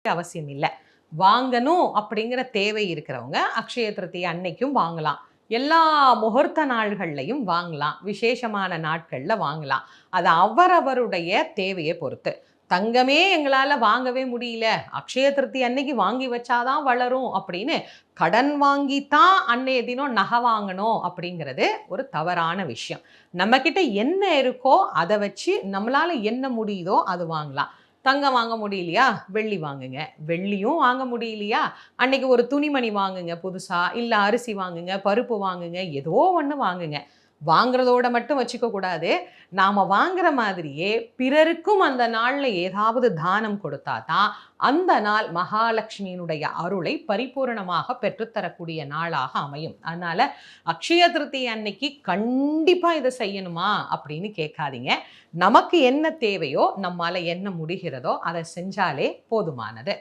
அவசியம் இல்ல. வாங்கணும் அப்படிங்கிற தேவை இருக்கிறவங்க அக்ஷய திருதியை அன்னைக்கும் வாங்கலாம். எல்லா முகூர்த்த நாள்கள்லயும் வாங்கலாம். விசேஷமான நாட்கள்ல வாங்கலாம். அது அவரவருடைய தேவைய பொறுத்து. தங்கமே எங்களால வாங்கவே முடியல. அக்ஷய திருத்தி அன்னைக்கு வாங்கி வச்சா தான் வளரும் அப்படின்னு கடன் வாங்கி தான் அன்னைய தினம் நகை வாங்கணும் அப்படிங்கிறது ஒரு தவறான விஷயம். நம்மகிட்ட என்ன இருக்கோ அத வச்சு நம்மளால என்ன முடியுதோ அது வாங்கலாம். தங்கம் வாங்க முடியலையா? வெள்ளி வாங்குங்க. வெள்ளியும் வாங்க முடியலையா? அன்னைக்கு ஒரு துணிமணி வாங்குங்க புதுசா. இல்ல அரிசி வாங்குங்க, பருப்பு வாங்குங்க. ஏதோ ஒண்ணு வாங்குங்க. வாங்குறதோட மட்டும் வச்சுக்க கூடாது. நாம வாங்குற மாதிரியே பிறருக்கும் அந்த நாள்ல ஏதாவது தானம் கொடுத்தா தான், அந்த நாள் மகாலட்சுமியினுடைய அருளை பரிபூரணமாக பெற்றுத்தரக்கூடிய நாளாக அமையும். அதனால அக்ஷய திருதியை அன்னைக்கு கண்டிப்பா இத செய்யணுமா? அப்படின்னு கேட்காதீங்க. நமக்கு என்ன தேவையோ, நம்மால என்ன முடிகிறதோ, அத செஞ்சாலே போதுமானது.